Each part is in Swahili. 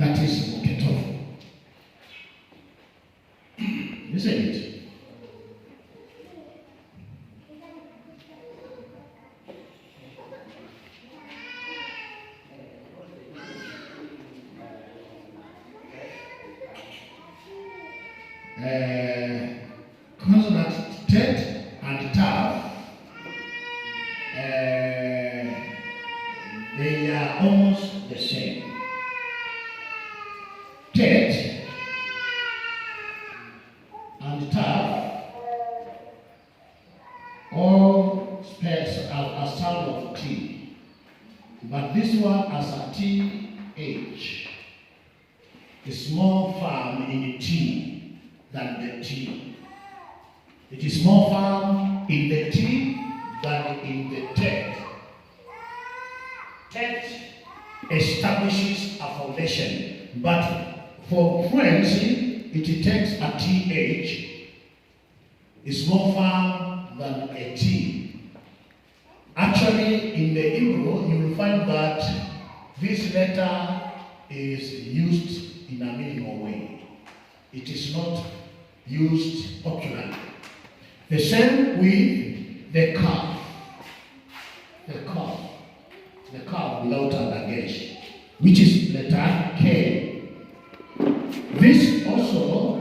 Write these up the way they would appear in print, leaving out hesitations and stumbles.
That is ketov. Isn't it? Consonant tet and tav, they are almost the same. Tet and tav all spells a sound of T, but this one as a TH is more firm in the T than the T. It is more firm in the T than in the tet. Tet establishes a foundation, but for fluency, it takes a TH. It's more firm than a T. Actually, in the Hebrew, you will find that this letter is used in a minimal way. It is not used popularly. The same with the calf. The calf without a dagesh, which is letter K. This also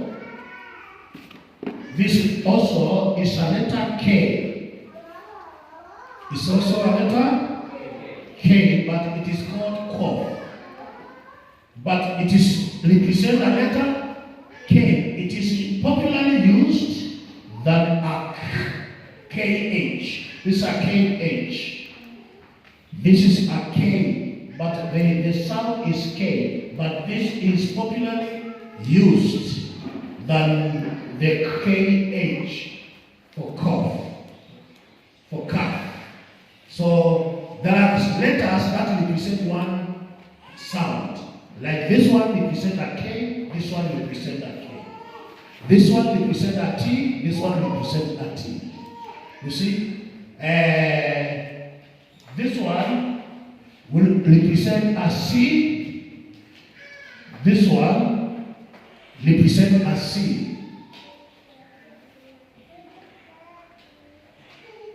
is a letter K. It's also a letter K, but it is called Kof. But it is represent a letter K. It is popularly used than a KH. This is a KH. This is a K, but the sound is K. But this is popularly used than the KH for cough, for calf. So there are letters that represent one sound. Like this one represents a K, this one represents a K. This one represents a T, this one represents a T. You see? This one will represent a C. This one represents a C.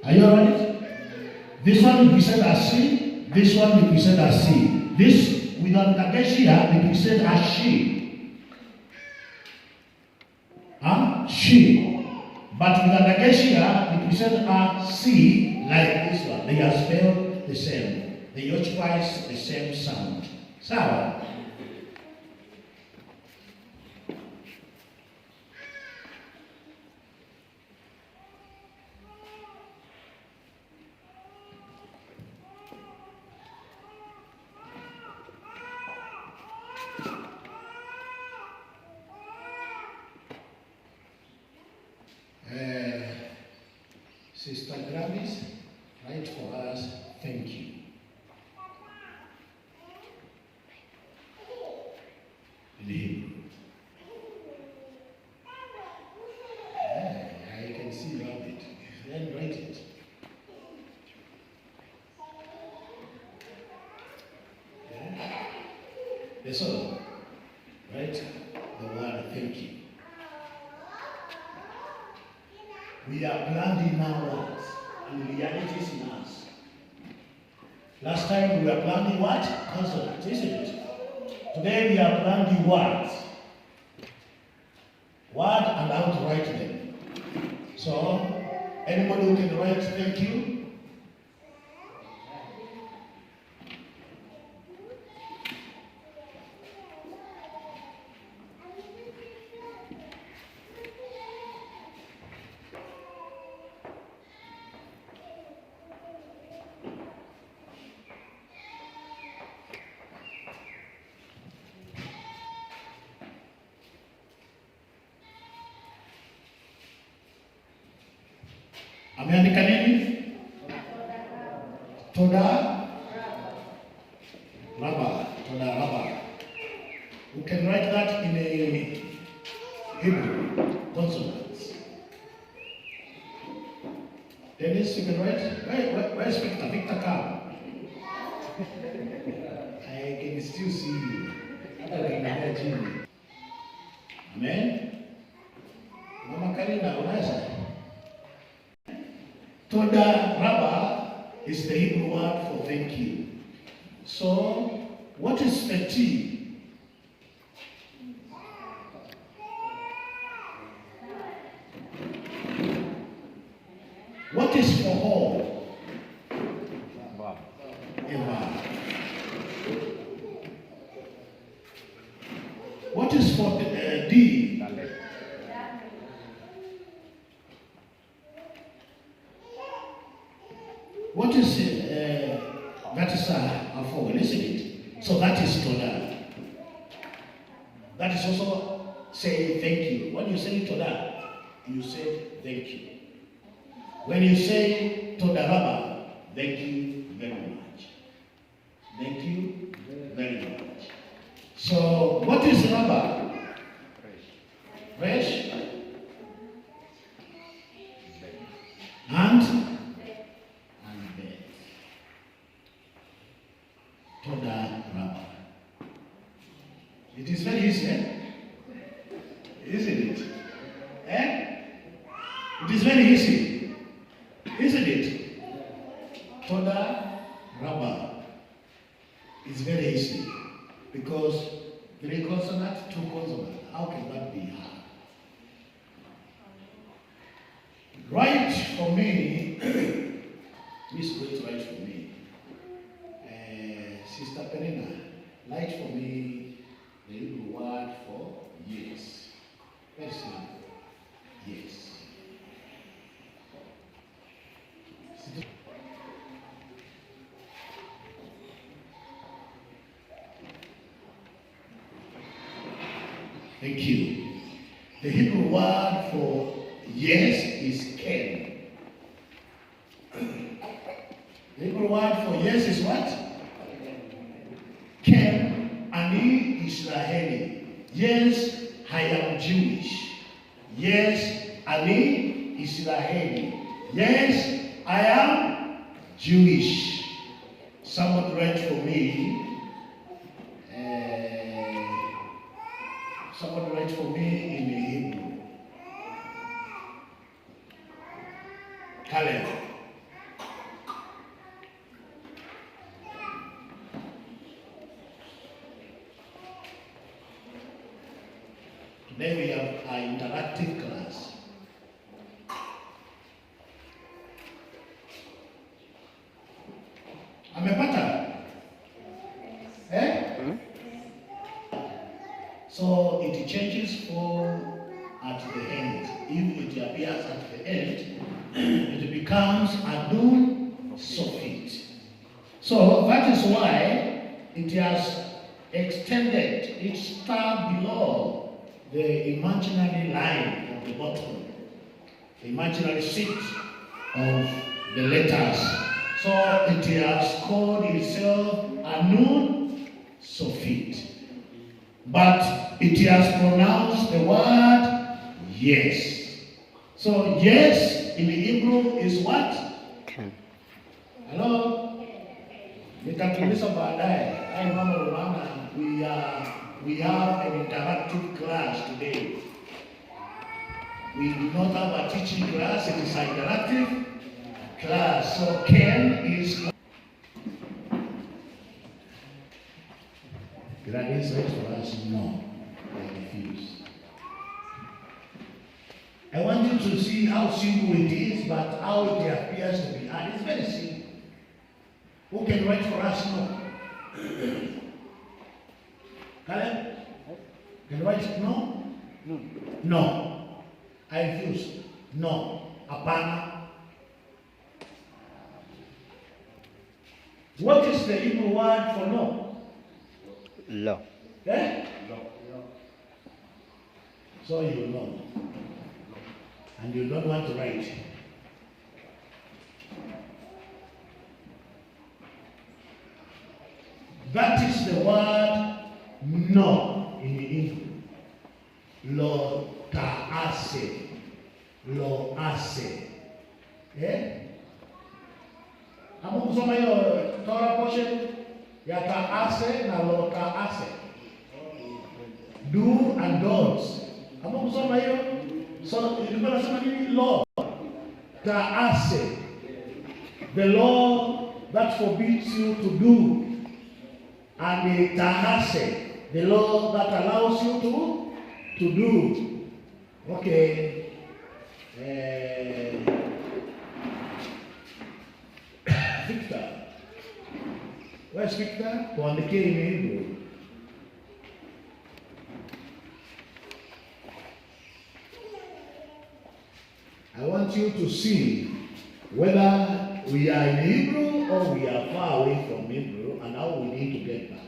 Are you alright? This one represents a C. This one represents a C. This without dagesh here represents a she. She. But with a dagesh here represents a C like this one. They are spelled the same. They occupy the same sound. Sawa? Sister Gravis, write for us, thank you. In Hebrew. I can see you have it. Then write it. That's all. Write the word thank you. We are planting our words, and reality is in us. Last time we were planting what? Consonants, isn't it? Today we are planting words. Word and how to write them. So, anybody who can write thank you? Ameandika nini? Torah Rabba. You can write that in a Hebrew consonants. Dennis, you can write. Where's Victor? Victor, come. I can still see you. Amen. Mama Karina, unaweza? Toda Rabba is the Hebrew word for thank you. So, what is the T? What is for all? Eva. What is for D? What is that is a forward, isn't it? So that is Toda. That is also saying thank you. When you say Toda, you say thank you. When you say Toda Rabba, thank you very much. Thank you very much. So what is Rabba? Fresh. And bed. Toda Rabba. It is very easy, isn't it? It is very easy, isn't it? Toda Rabba is very easy because 3 consonants, 2 consonants. How can that be hard? Write for me. Miss going to write for me. Sister Perina, write for me the Hebrew word for yes. Very simple. Yes. Thank you. The Hebrew word for yes is ken. The Hebrew word for yes is what? Ken ani Israeli. Yes, I am Jewish. Yes, ani Israeli. Yes, I am Jewish. Someone write for me. Someone write for me in the Hebrew. Caleb. Today we have an interactive class. Amepata? So it changes form at the end. If it appears at the end, it becomes Adun Sofit. So that is why it has extended its star below the imaginary line of the bottom, the imaginary seat of the letters. So it has called itself Anun Sofit. But it has pronounced the word yes. So yes in the Hebrew is what? Ken. Hello? Nitakuuliza baadaye. Hai mama Romana, we have an interactive class today. We do not have a teaching class, it is an interactive class. So Ken is Granny's right for us? No. I refuse. I want you to see how simple it is, but how it appears to be hard. It's very simple. Who can write for us? No. Caleb? Can you write no? No. No. I refuse. No. Apana. What is the Hebrew word for no? Lo. Eh? So you know. And you don't want to write. That is the word no in the Hebrew. Lo ta'ase. Lo ase. Eh? Hapo kusoma hiyo Torah portion ya ta'ase na lo ta'ase. do and don'ts. Hapo kusoma hiyo. So ilikuwa nasema nini? Law. Taase. The law that forbids you to do. And the tahase, the law that allows you to do. Okay. Victor. Where's Victor? Tuandikie hivyo. I want you to see whether we are in Hebrew or we are far away from Hebrew and how we need to get back.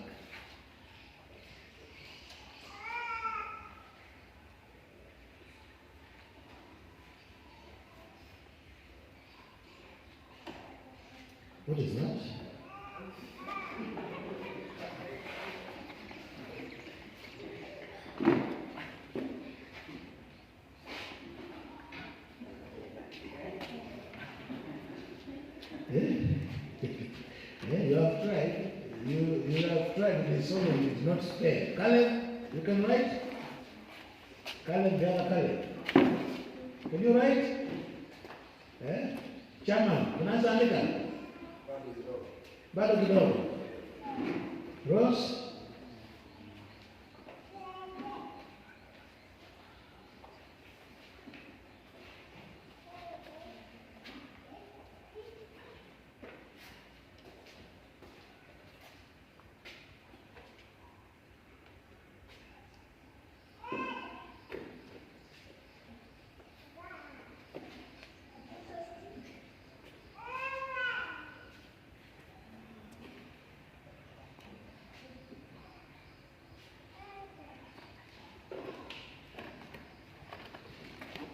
What is that? Yeah, you have tried. You have tried. The soul is not spared. Caleb, you can write. Caleb, the other Caleb. Can you write? Chairman, unaweza andika? Bado kidogo. Rose.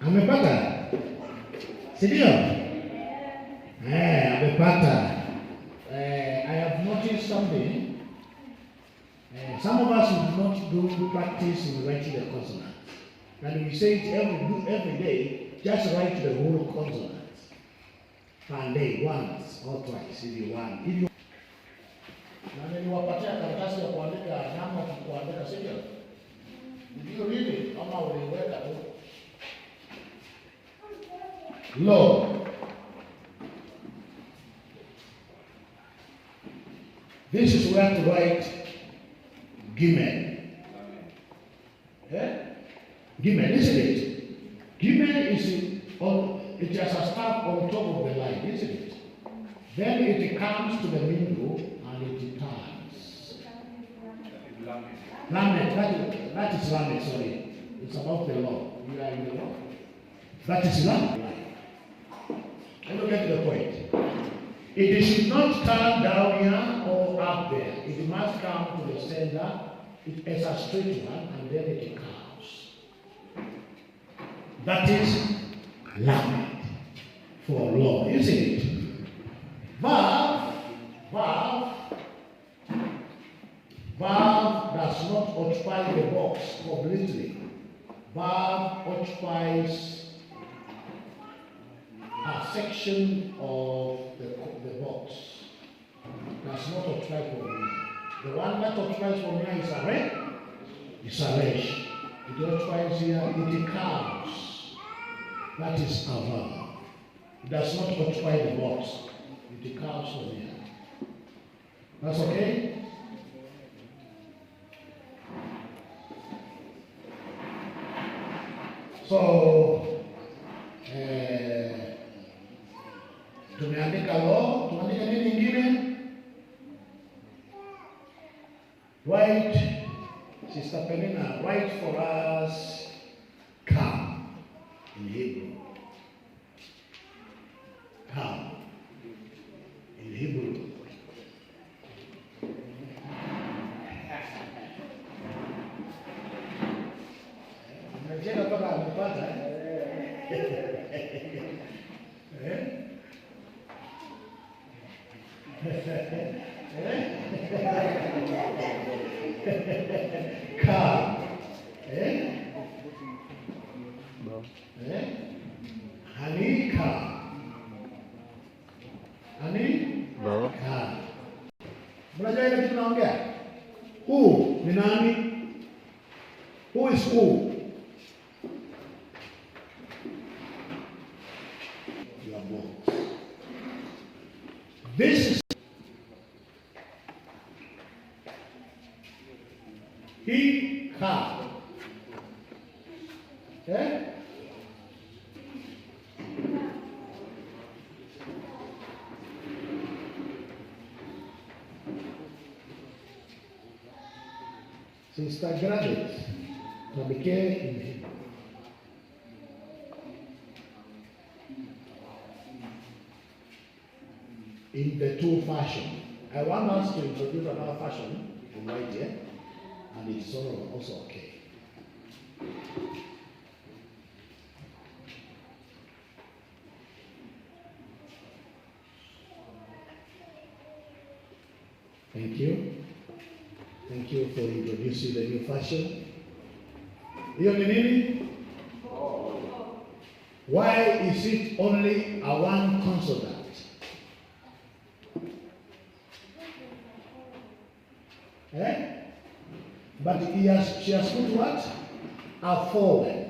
Amepata? Sindio? Amepata. I have noticed something. Some of us will not do practice in writing the consonants. And we say it every day, just write the whole consonants. Per day, once or twice, if you want. If you na niliwapatia karatasi ya kuandika namna kuandika, sivyo? Ndio hili ama uliweka tu. Law. This is where to write Gimel. Gimel, isn't it? Gimel is it has a star on top of the line, isn't it? Then it comes to the middle and it turns. Lamed, that is Lamed, sorry. It's about the law. You are in the law. That is Lamed. I don't get the point. It should not come down here or up there. It must come to the center. It is a straight one, and then it comes. That is Lamed for law, isn't it? Verb does not occupy the box completely. Verb occupies a section of the box. Does not occupy for me. The one that occupies for me is a red. It's a resh. It occupies here. It comes. That is a verb. It does not occupy the box. It comes from here. That's okay? So, tumeandika law, tuandika nini ingine? Write, Sister Penina, write for us, come, in Hebrew. Come, in Hebrew. Unacheka mpaka amepata, Come. Honey, come. Honey? Bo. Come. Mnajua ile kitu naongea? Huu ni nani? Who is who? You are both. This is he, her. Eh? Sister graduate, Nabike in him. In the two fashion. I want us to introduce another fashion right here, and it's also okay. Thank you. Thank you for introducing the new fashion. Hiyo ni nini? Why is it only a one consonant? But she has put what? A forward.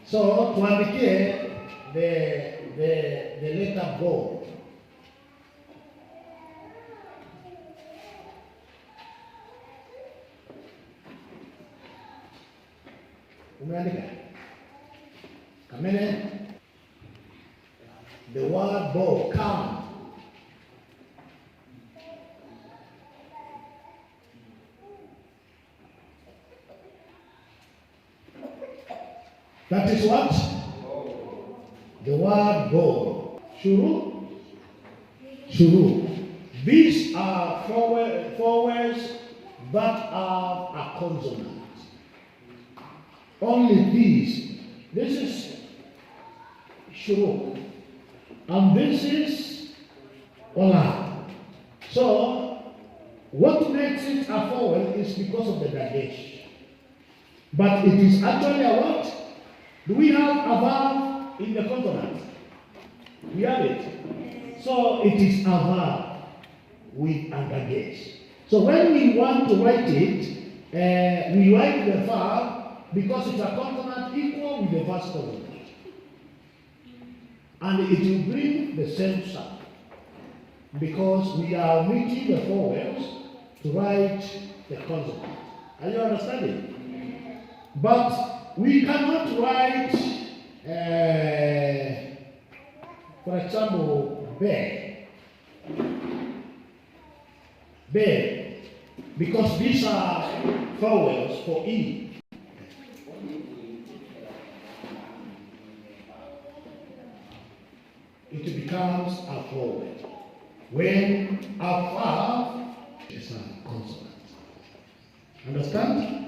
So tuandikie the letter go. Umeandika? Kamene. The word go, come. That is what? The word go. Shuru. Shuru. These are four words that are a consonant. Only these. This is shuru. And this is ola. So, what makes it a vowel is because of the dagesh. But it is actually a what? Do we have a verb in the consonant? We have it. So it is a verb with a dagesh. So when we want to write it, we write the verb because it's a consonant equal with the first consonant. And it will bring the same sound. Because we are meeting the vowels to write the consonant. Are you understanding? But we cannot write, for example, bear. Bear. Because these are vowels for E. It becomes a vowel. When a verb is a consonant. Understand?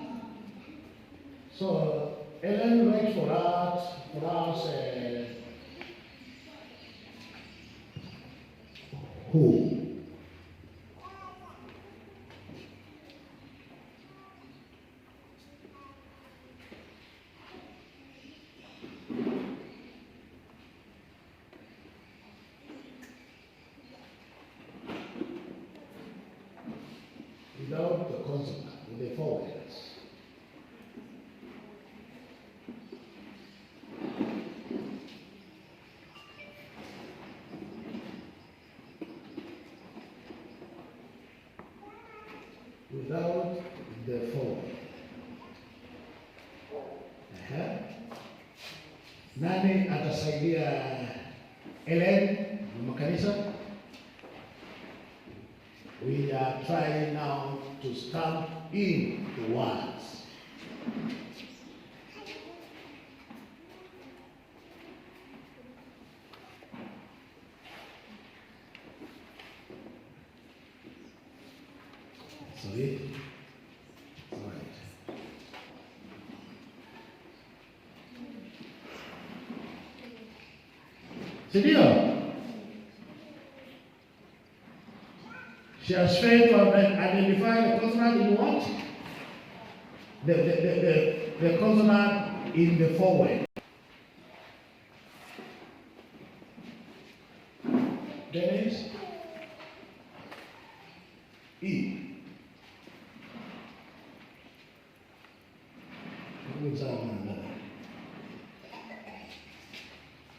So, Ellen writes for us who. Without the consonant, with the vowels. Without the vowel. Nani atasaidia Ellen makanisa? We are trying now to stamp in the words. Sorry. All right. Sindio? She has failed to identify the consonant in what? The consonant in the forward. There is E. Good job, man.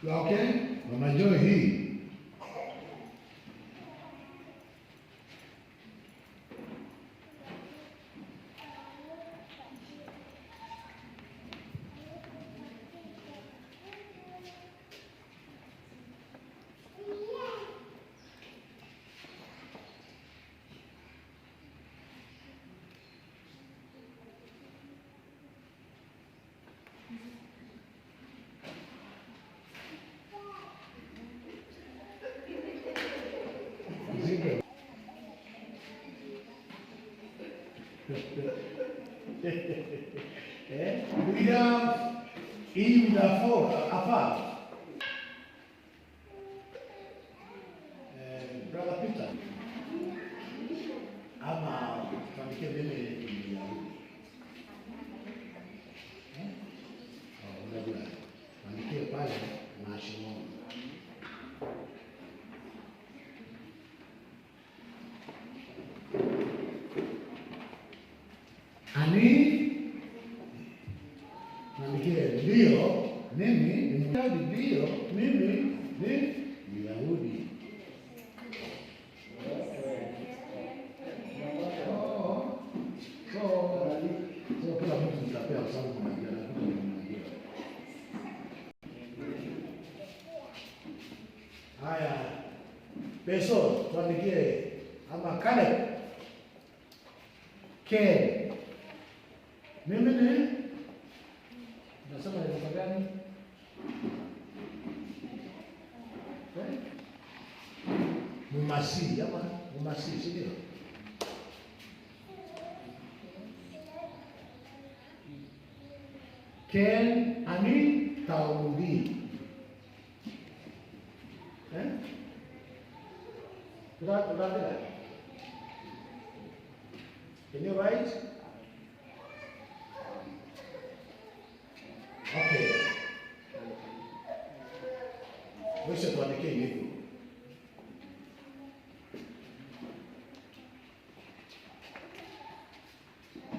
You okay? Mama Joy hii. We have E with a 4, a 5. Brother Peter. Ama tuandikie vile unajua. Tuandikie pale na shimo. Ani ndio mimi ni Myahudi, ndio mimi ni Myahudi. So kila mtu mtapea sababu mmoja na mmoja. Haya. Peso tuandikie ama kale. Ke. Mimi ni nasema ni lugha gani? Mumasi, ama mumasi, si ndio? Ken ani taudi. Udah. Can you write? Okay. Mwisho tuandikie hivyo.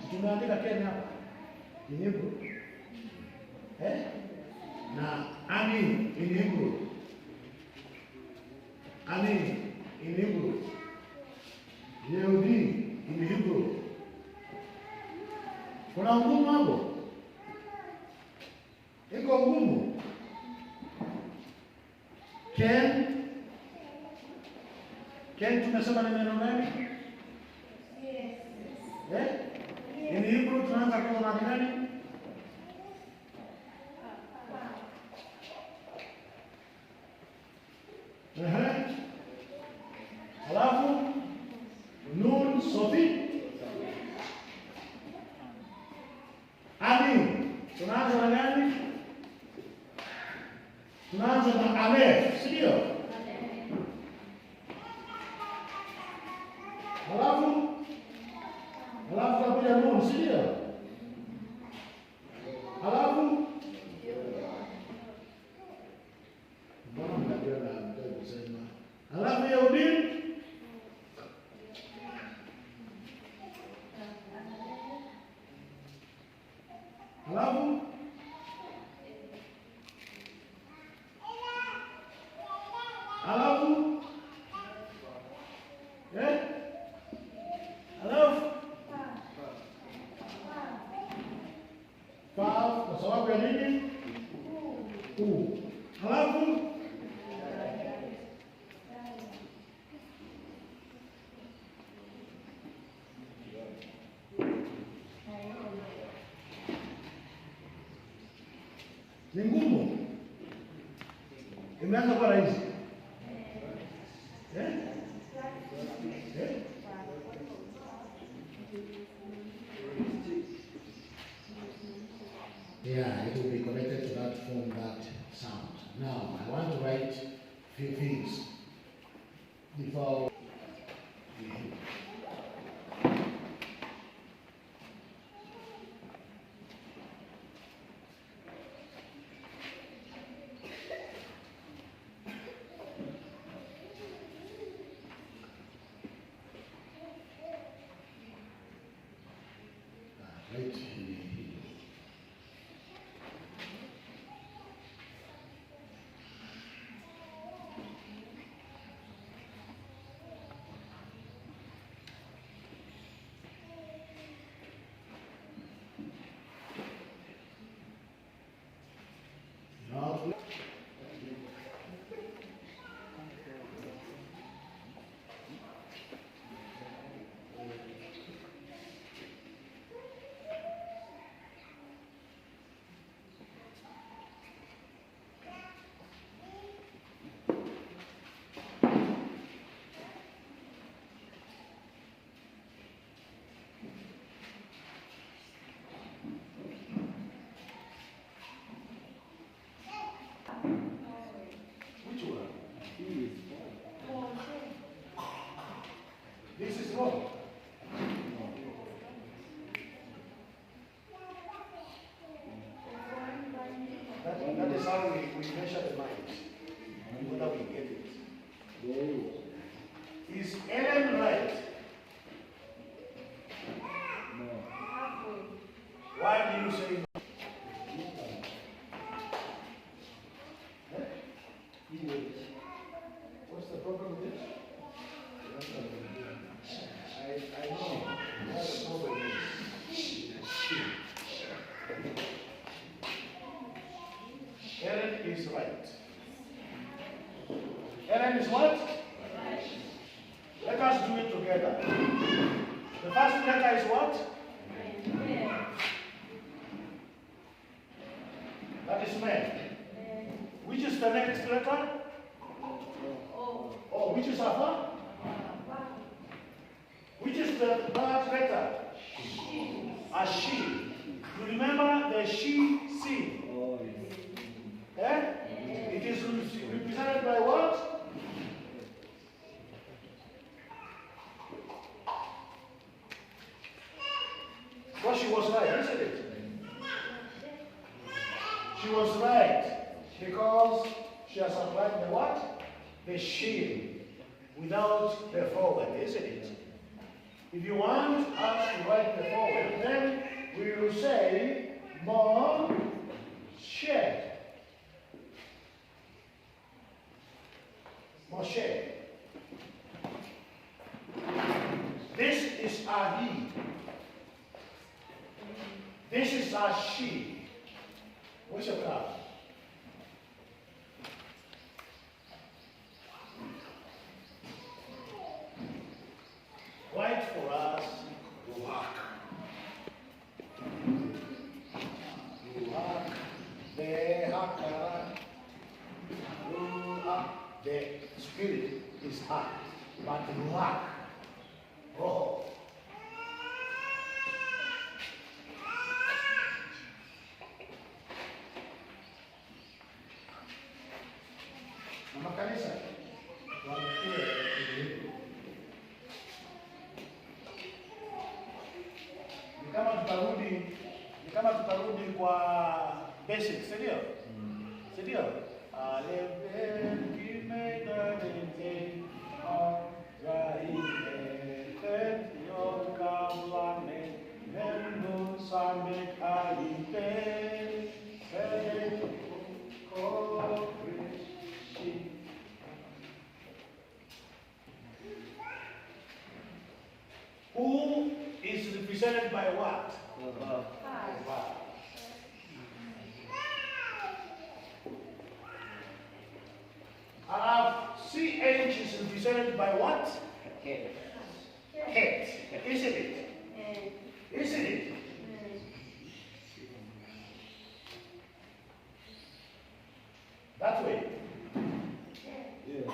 Tumeandika Kenya hapa. In Hebrew. Na ani in Hebrew. Ani in Hebrew. Yehudi in Hebrew. Kuna ngumu hapo? Iko ngumu. Ken tumesema ni neno gani? In Hebrew tunaanza kwa neno gani? Alafu nun sofi. Ani tunaanza na gani? Tunaanza na alef, sio? Alafu takuja nun, sio? Alafu mbona mnajua na mtaka kusema? Alafu Yehudi alafu kwa sababu ya nini? Alafu ni ngumu. Imeanza kuwa rahisi. Yeah, it will be connected to that form, that sound. Now, I want to write a few things before right. Why do you say no? What's the problem with this? I know what the problem is. Aaron is right. Aaron is what? Let us do it together. The first letter is what? That is man. Which is the next letter? Oh, which is Alpha? Which is the third letter? A she. You remember the she seed? Eh? It is represented by what? Well, she was right, isn't it? She was right because she has applied the what? The shield without the forward, isn't it? If you want us to write the forward, then we will say more shed. Moshe. This is a he. This is a she. What's your class? Write for us Ruach. Ruach. The Hakara. Ruach. The spirit is heart. But Ruach. Roho. Mama kanisa. Ni kama tutarudi kwa basic, si ndio? Si ndio? Who is represented by what? CH is represented by what? Head. Isn't it? Isn't it? That way. Yes.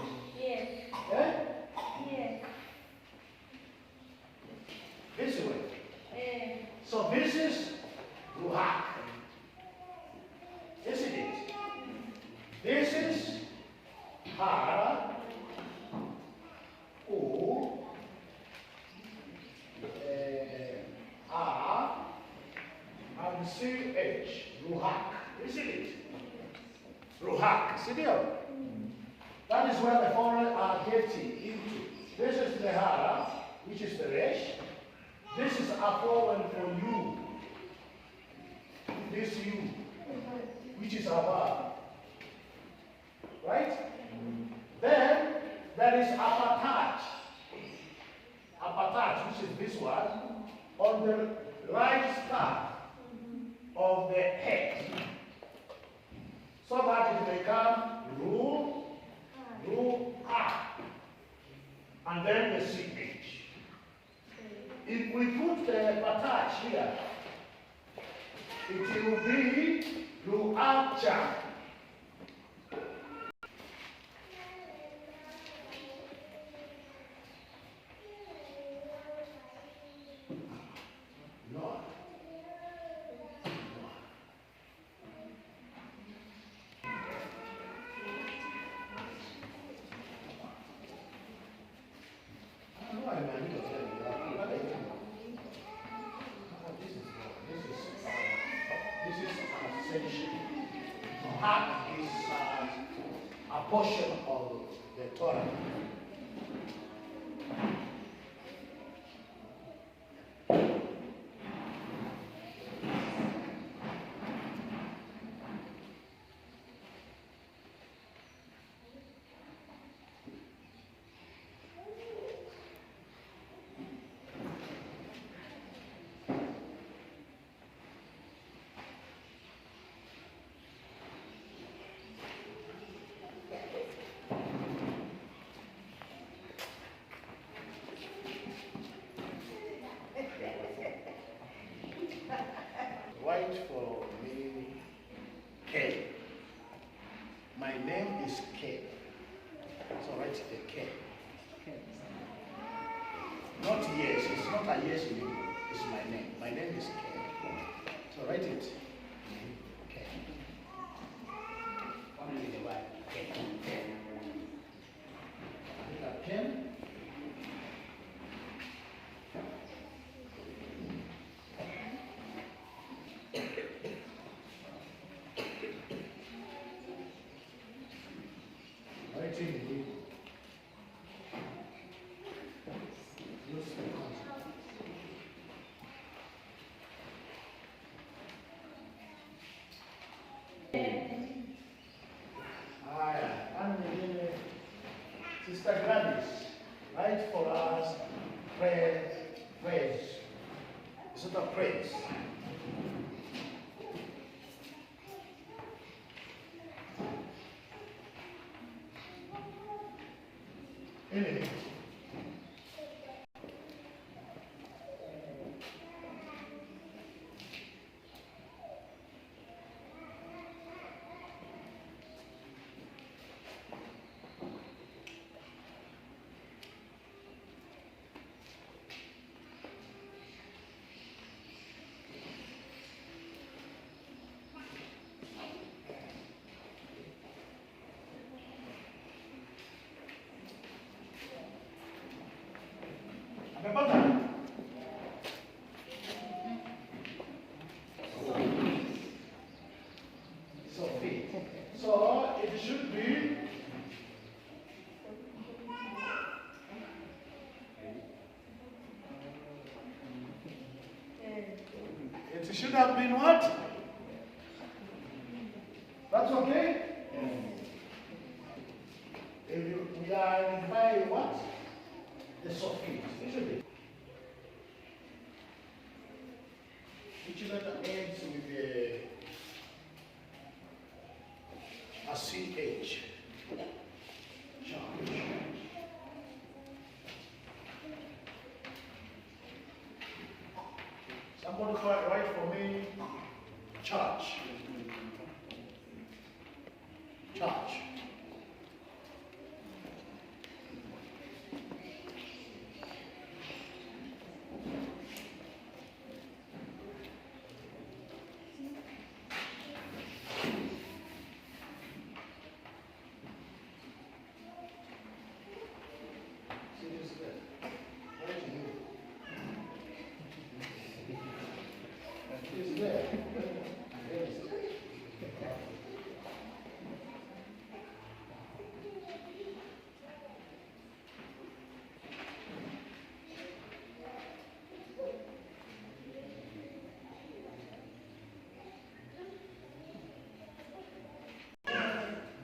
Eh? Yes. This way. So this is Ruach. Isn't it? This is Ha, O, A, and CH, Ruach. Isn't it? Ruach. See there? That is where the foreign are getting into. This is the Hara, which is the Resh. This is a foreign for you. This you, which is Abba. Right? Then there is apatat, which is this one, on the right side of the head, so that it become Ruach, and then the CH. If we put the patach here, it will be Ruacha. Heart is a portion of the Torah. write for me K. My name is K. So write the K. Not yes. It's not a yes in English. It's my name. My name is K. So write it. K. Only the word K. Ken. Sister Gladys, write for us praise. It's not a praise. Anyway. So it should be it should have been what? That's okay? If we are by what? The Sophie, isn't it? Which letter ends with a CH. Charge. Somebody write for me church. Church.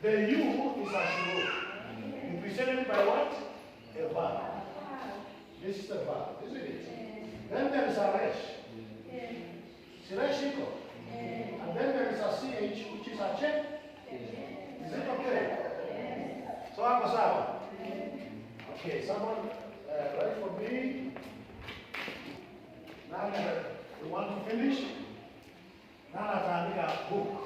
The U is a shuru. Represented by what? A verb. This is the verb, isn't it? Then there is a resh. Sireshiko. And then there is a CH, which is a check. Is it okay? So I'm a sawa. Okay, someone write for me. Now we want to finish. Now I need a book.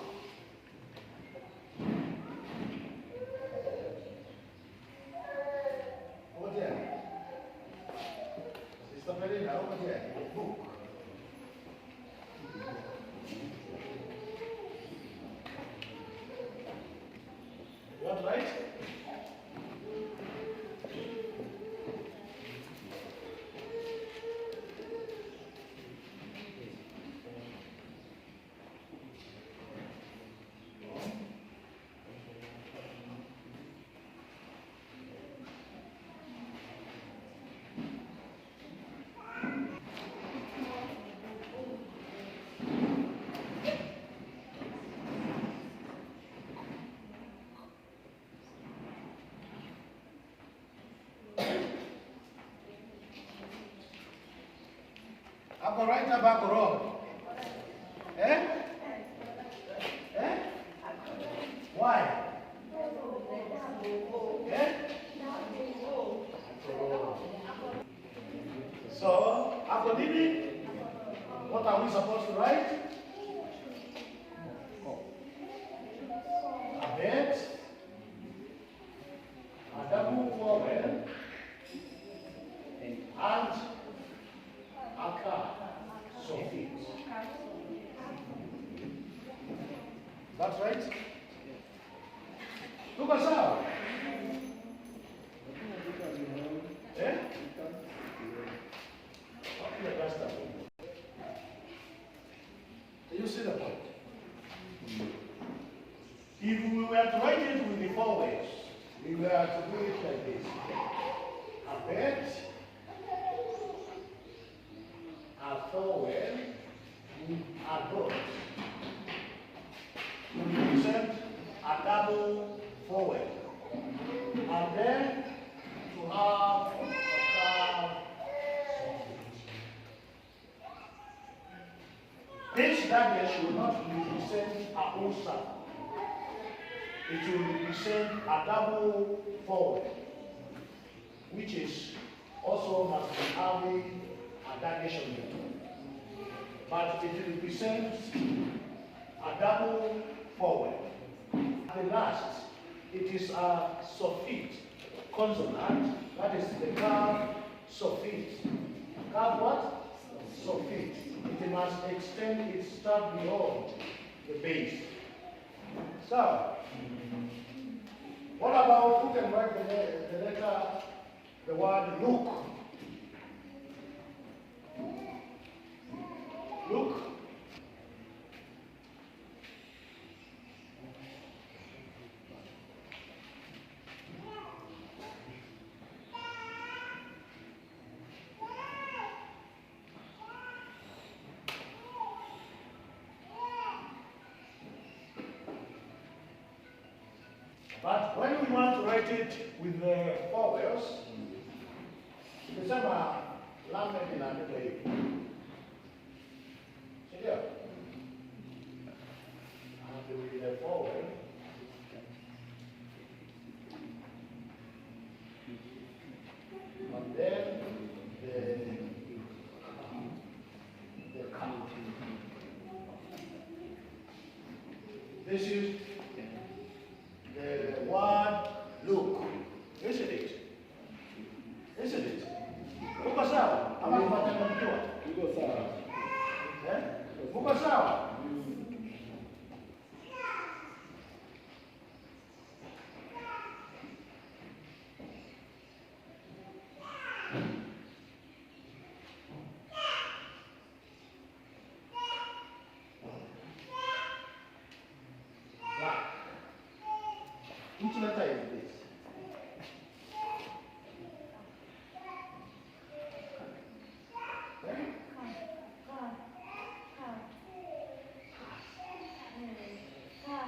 Book. What, right? Ako right na ba ako wrong? Eh? Eh? Why? Eh? So, ako dili, what are we supposed to write? Aka. Sofit. That's right? Look us out. Eh? Okay, that's that. Do you see the point? If we were to write it with the four ways, we were to do it like this. A bed, a forward, a boat. We present a double forward. And then to have a car. This daggers will not represent a whole circle. It will represent a double forward, which is also must be having a dagation there. But it represents a double forward. At the last, it is a suffix consonant, that is the curve suffix. Curve what? Suffix. It must extend its start beyond the base. So, what about who can write the letter, the word look? Look. But when we want to write it with the vowels, the same language in another way. See here? And with the vowel, and then the count. This is the word look, isn't it? Isn't it? Muko sawa? Ama tunachanganyikiwa? Iko sawa. Eh? Muko sawa? Which letter is this?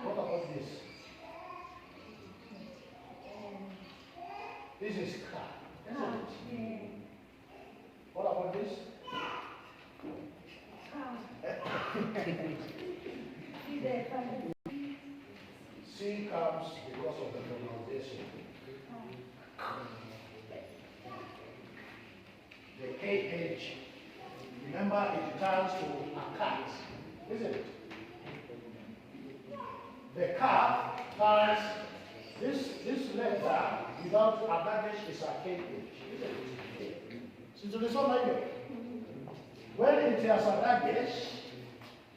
What about this? This is car, isn't it? What about this? C comes because of the pronunciation. The KH, remember it turns to a cat, isn't it? The cat turns, this letter without a dash is a KH, isn't it? So the same idea. When it has a dash,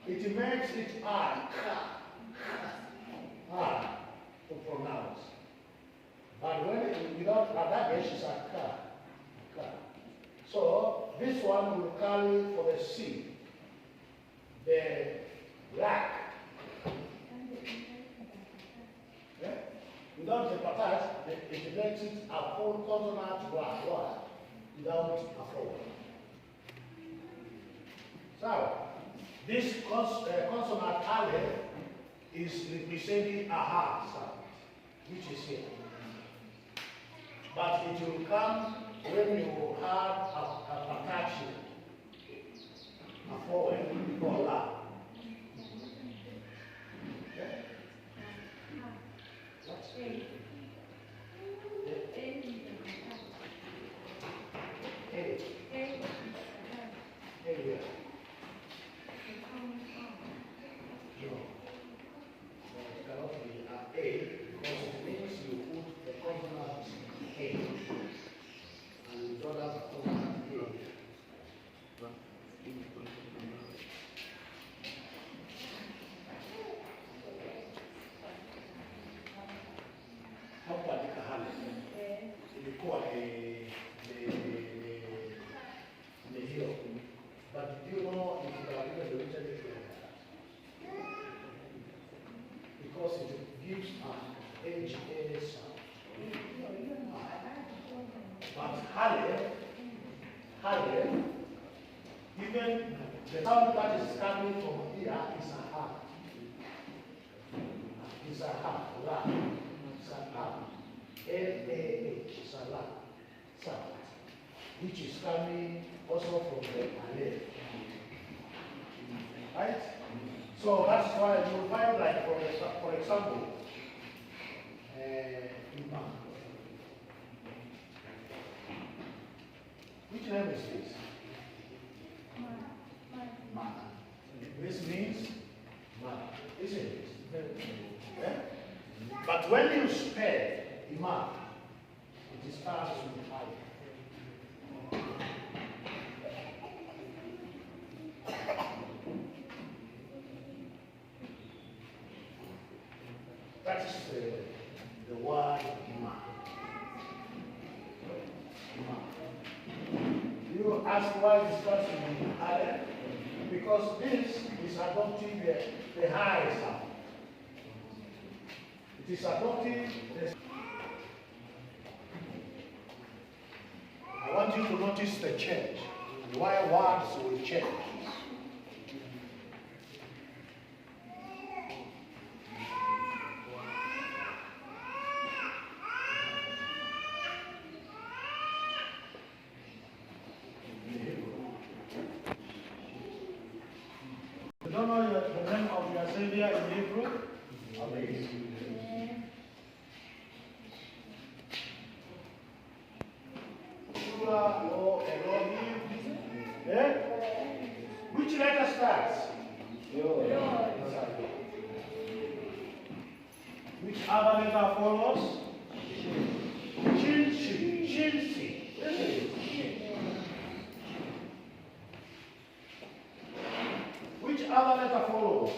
it makes it hard to pronounce. But when it without a dash is a ka. So this one will carry for the C, the black. Yeah? Without the patat, it makes it a full consonant word without a vowel. So this consonant aleph is representing a hard sound, which is here. But it will come when you have a patat, a vowel for la. Okay? Here. No. It cannot be A because it means you put the consonant A. And you don't have a consonant A. Hapo katika hali ilikuwa ni hiyo. But do you know if you are given the written because it gives an HA sound. But Hale, even the sound that is coming from here is a ha. It's a ha, la. It's a ha. L-A-H, it's a la sound, which is coming also from the Hale. Right? So that's why you will find, like, for example, Imam. Which name is this? Ma. This means ma, isn't it? Yeah? But when you spell Imam, it starts with I. That is the word Imam. You ask why it starts with I? Because this is adopting the high sound. It is adopting the. I want you to notice the change, why words will change. You don't know the name of your Savior in Hebrew? Okay. Or Elohim. Eh? Which letter starts? Which other letter follows? Shin. Which other letter follows?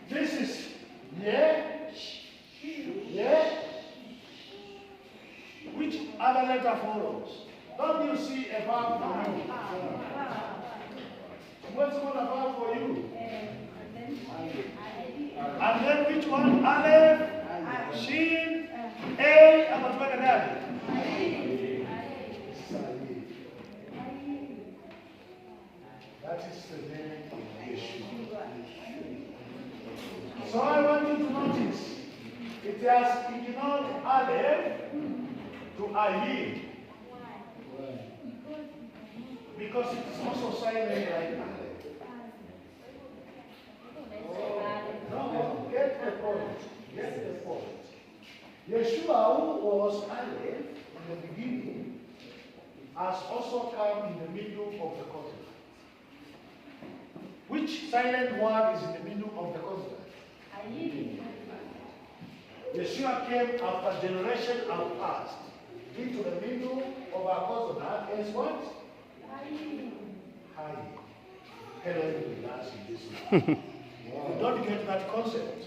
This is yeah. Which other letter follows? Don't you see a verb for you? What's called a verb for you? And then which one? Aleph, Shin, A, and what's better than? That is the name of Yeshua. So I want you to notice, it has ignored Aleph to Ayin. Because it is also silent like Aleph. No, get the point. Yeshua, who was Aleph in the beginning, has also come in the middle of the consonant. Which silent word is in the middle of the consonant? Yeshua came after generation have passed into the middle of our consonant as what? High. Hello, in this one. If you don't get that concept,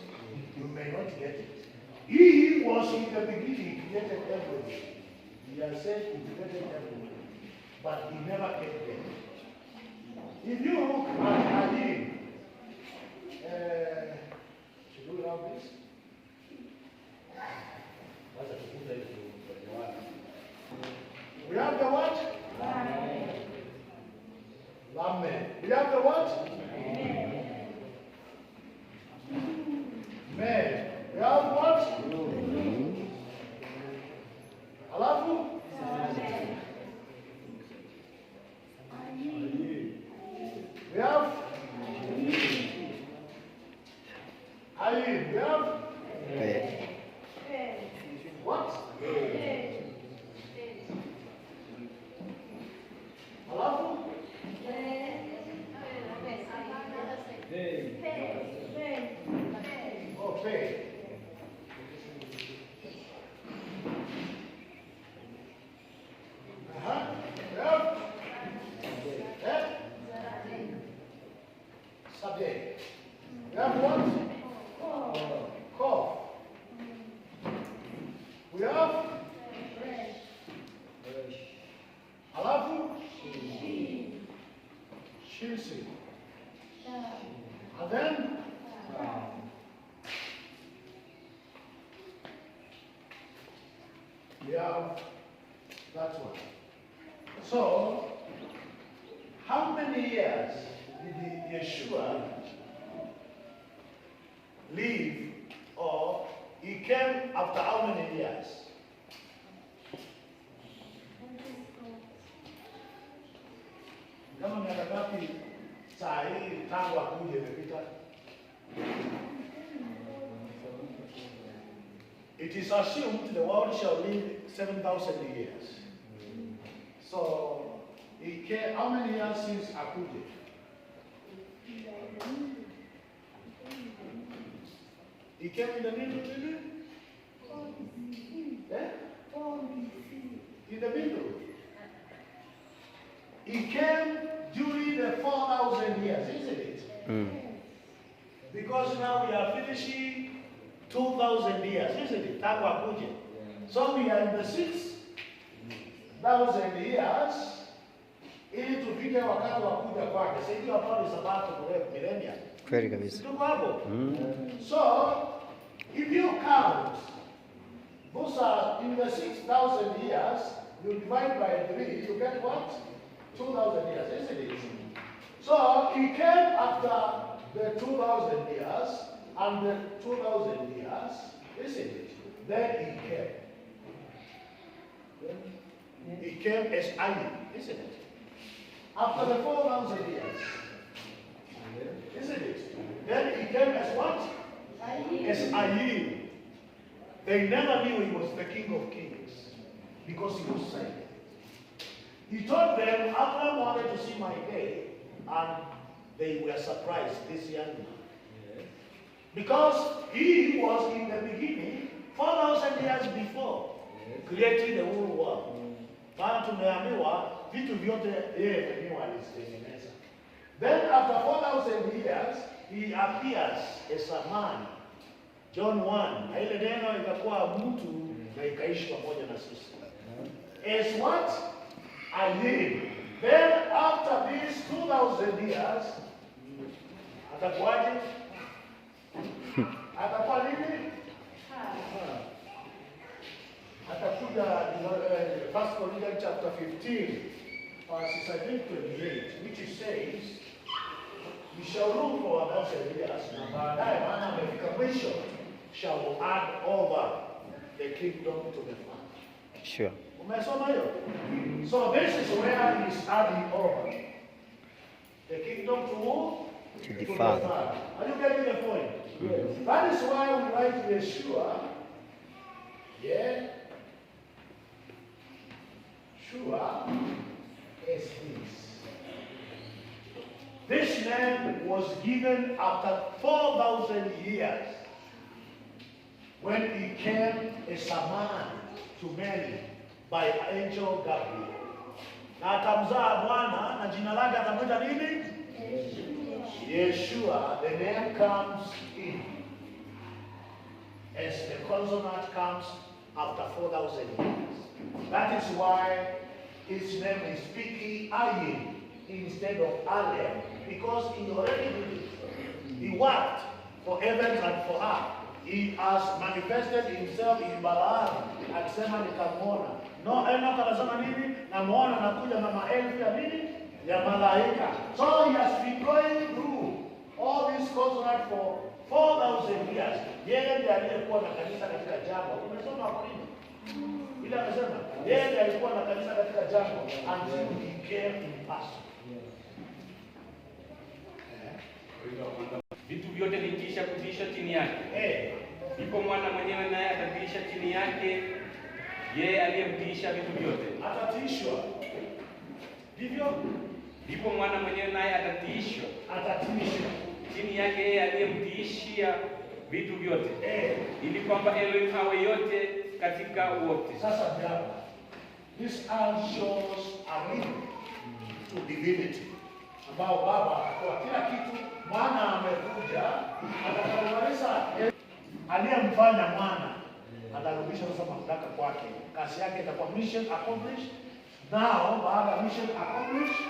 you may not get it. He was in the beginning, he created everything. He has said he created everything. But he never came there. If you look at Ayin, should we have this? We have the what? Lamed. We have the what? Med. We have what? Alafu? We have Ayin. We have what? Alafu? Chelsea. And then we have that one. So, how many years did Yeshua live, or he came after how many years? Kama miaka ngapi saa hii tangu akuje imepita? It is assumed the world shall live 7,000 years. So, he came, how many years since akuje? He came in the middle, did he? Eh? In the middle. He came during the 4,000 years, isn't it? Because now we are finishing 2,000 years, isn't it? Tangu akuje. So we are in the 6,000 years ili tufike wakati wa kuja kwake. Sasa hiyo hapo ni sabato mrefu millennia. Kweli kabisa. Tuko hapo. So if you count those are in the 6,000 years, you divide by 3, you get what? 2,000 years, isn't it? So he came after the 2,000 years and the 2,000 years, isn't it? Then he came. He came as Ayim, isn't it? After the 4,000 years, isn't it? Then he came as what? As Ayim. They never knew he was the King of Kings because he was silent. He told them, Abraham wanted to see my day, and they were surprised, this young man. Because he was in the beginning, 4,000 years before, creating the whole world. Maana tumeambiwa vitu vyote yeye mwenyewe alizitengeneza. Then after 4,000 years, he appears as a man. John 1, na ile neno ikakuwa mtu na ikaishi pamoja na sisi. As what? I live. Then after these 2,000 years, atakuwaje? Atakuwa nini? Atakuja 1 Corinthians chapter 15, verses I think 28, which says, we shall rule for 1,000 years, na baadaye maana amefika mwisho, shall add over the kingdom to the Father. Sure. Umesoma hiyo? So this is where he is adding over the kingdom to who? To the Father. Are you getting the point? Yes. That is why we write Yeshua. Yeah. Shua is this. This name was given after 4,000 years when he came as a man to Mary by angel Gabriel. Na akamzaa mwana na jina lake atamwita nini? Yeshua. The name comes in as the consonant comes after 4,000 years. That is why his name is speaking Ayim instead of Alem, because he already did it. He worked for heavens and for earth. He has manifested himself in Balaam, akisema nikamwona. No, Enoch anasema nini? Namuona nakuja na maelfu ya nini? Ya malaika. So he has been going through all this consonant for 4,000 years. Yeye ndiye aliyekuwa na kanisa katika jambo. Umesoma hapo nini? Bila amesema, yeye ndiye alikuwa na kanisa katika jambo until he came in person. Vitu vyote vikiisha kutiisha chini yake. Ndipo mwana mwenyewe naye atatiisha chini yake yeye aliyemtiisha vitu vyote. Atatiishwa. Ndivyo? Ndipo mwana mwenyewe naye atatiishwa. Atatiishwa chini yake yeye aliyemtiishia vitu vyote. Ili kwamba Elohim awe yote katika wote. Sasa jambo. This all shows a link to divinity. Ambao Baba kwa kila kitu mwana amekuja atakamaliza aliyemfanya mwana atarudisha sasa mamlaka kwake. Kazi yake itakuwa mission accomplished. Now baada mission accomplished,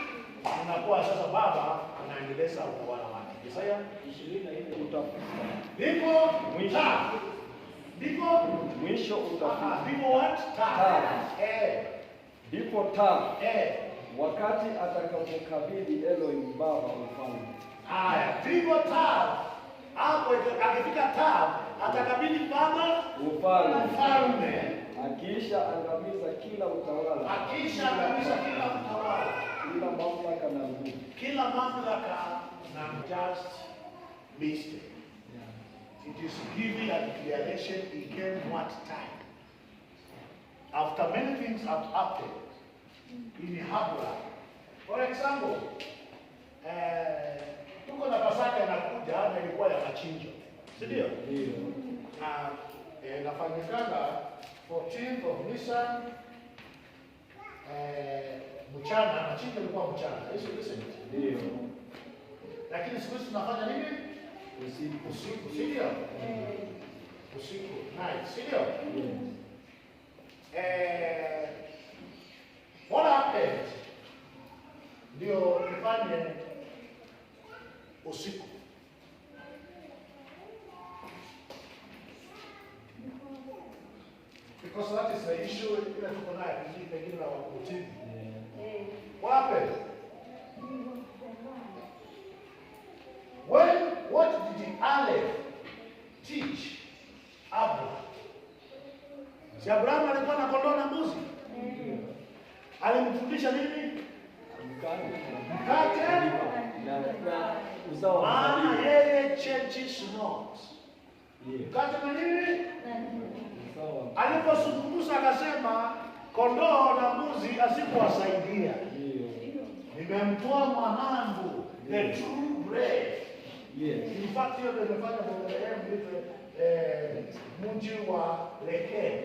Unakuwa sasa baba anaendeleza utawala wake. Isaya 24 utakufa. ndipo mwisho. Ndipo Mwisho utakufa. ndipo what? Ndipo taa. Wakati atakapokabidhi Elohim Baba ufalme. haya, ndipo taa. Hapo akifika taa atakabidhi baba ufalme. Akiisha angamiza kila utawala. Akisha angamiza kila utawala. Kila mamlaka na nguvu. Kila mamlaka na just mistake. It is giving a declaration again what time. After many things have happened in Habra. For example, tuko na Pasaka inakuja na ilikuwa ya machinjo. Si ndio? Ndio. Na inafanyikana 14th of Nisan mchana, machinjo ilikuwa mchana. Listen. Ndio. Lakini siku hizi tunafanya nini? Usiku. Si ndio? Usiku, night, si ndio? What happened? Ndio nifanye usiku. Because that is the issue ile tuko nayo pengine na wakutini. What happened? What did Aleph teach Abraham? Si Abraham alikuwa na kondoo na mbuzi? Alimfundisha nini? Mkate Na uzao wa maana yeye changes not. Mkate na nini? uzao wa Alipozungumza akasema kondoo na mbuzi asikuwasaidia. Nimemtoa mwanangu, the true bread. Yes. In fact, hiyo ndio imefanya Bethlehem mji wa lekee,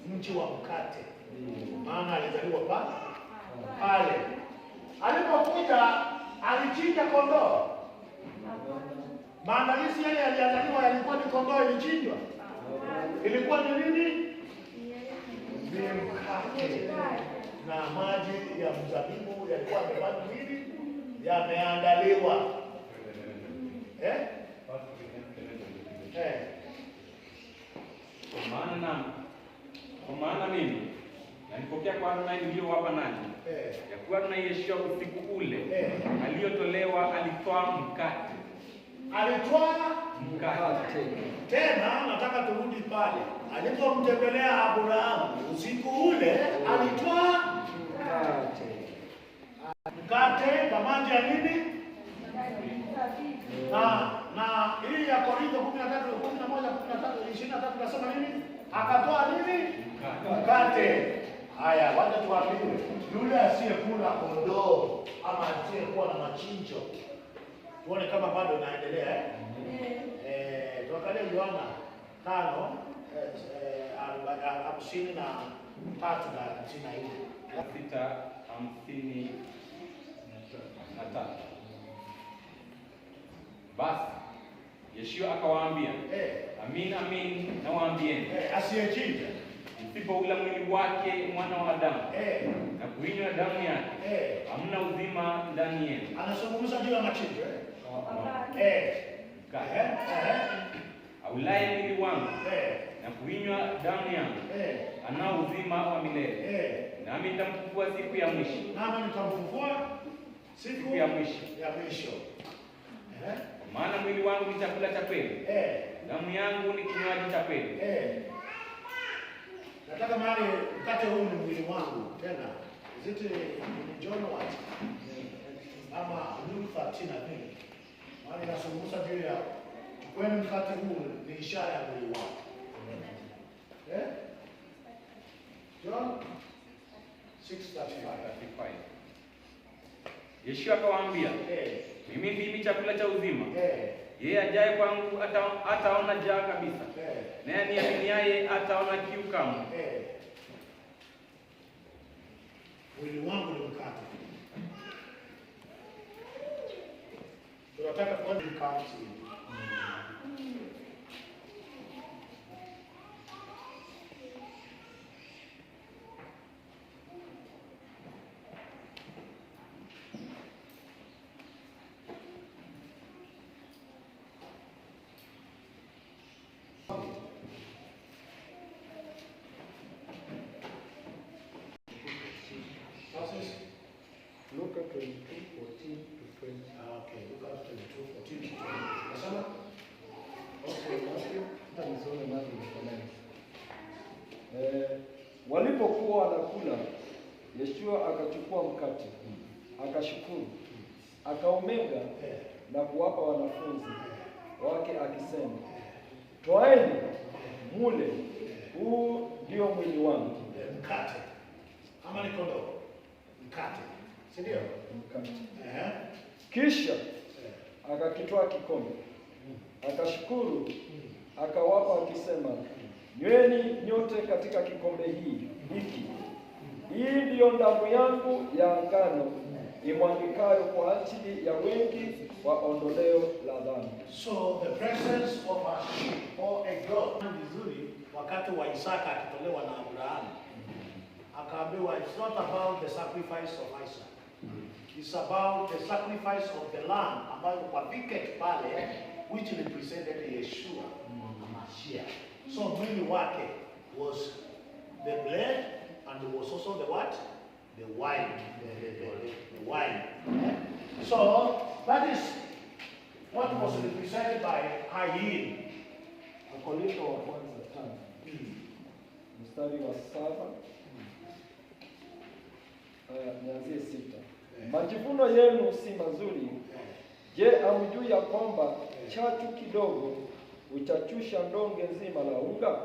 mji wa mkate. Maana alizaliwa pale. Alipokuja alichinja kondoo. Maandalizi yale yaliandaliwa yalikuwa ni kondoo ilichinjwa. Ilikuwa ni nini? Ni mkate na maji ya mzabibu yalikuwa yamefanywa nini? Yameandaliwa. Kwa maana mimi nalipokea kwa Adonai niliyowapa nanyi, ya kuwa Adonai Yeshua usiku ule aliyotolewa alitwaa mkate. Alitwaa mkate. tena. Nataka turudi pale alipomtembelea Abrahamu usiku ule, alitwaa mkate na maji ya nini? Na hii ya Korintho 11:13 nasema nini? Akatoa nini? Mkate. Haya, wacha tuambiwe yule asiyekula kondoo ama asiyekuwa na machinjo, tuone kama bado inaendelea. Tuangalie Yohana 5:53 na 6:53. Basi Yeshua akawaambia, amin amin nawaambieni, asiyechinja msipoula mwili wake mwana wa Adamu na kuinywa damu yake, hamna uzima ndani yenu. Anazungumza juu ya machinjo. Aulaye mwili wangu na kuinywa damu yangu anao uzima wa milele, nami nitamfufua siku ya mwisho. Siku ya mwisho. Maana mwili wangu ni chakula cha kweli, damu yangu ni kinywaji cha kweli. Nataka mahali mkate huu ni mwili wangu. Tena ziti John what? Ama Luke 13 I think. Mahali nasungumza juu ya kwani mkate huu ni ishara ya mwili wangu. John 6:35. Yeshua akawaambia, mimi ndimi chakula cha uzima. Yeye ajaye kwangu hataona njaa kabisa, naye aniaminiaye hataona kiu kamwe. Mwili wangu ni mkate. Tunataka kuona mkate. Verses? Luka 22:14 to 20. Okay, Luka 22:14 to 20. Nasema? Okay, Matthew, nisome Matthew finance. Walipokuwa wanakula, Yeshua akachukua mkate, akashukuru, akaumega na kuwapa wanafunzi wake akisema, "Twaeni mule, huu ndio mwili wangu." Mkate. Ama ni kondoo? Mkate. Si ndio? Mkate. Eh. Kisha akakitwaa kikombe, akashukuru, akawapa akisema, "Nyweni nyote katika kikombe hiki. Hii ndiyo damu yangu ya agano imwagikayo kwa ajili ya wengi wa ondoleo la dhambi." So the presence of a sheep or a goat vizuri wakati wa Isaka akitolewa na Abrahamu. Akaambiwa it's not about the sacrifice of Isaac. It's about the sacrifice of the lamb ambayo kwa picket pale which represented Yeshua Mashiach. So mwili wake was the blood and it was also the what? The wine. The wine. So that is what was represented by Hayin. Wakorintho wa kwanza 5 mstari wa 7 nianzie 6. Majivuno yenu si mazuri. Je, hamjui ya kwamba chachu kidogo uchachusha ndonge nzima la unga?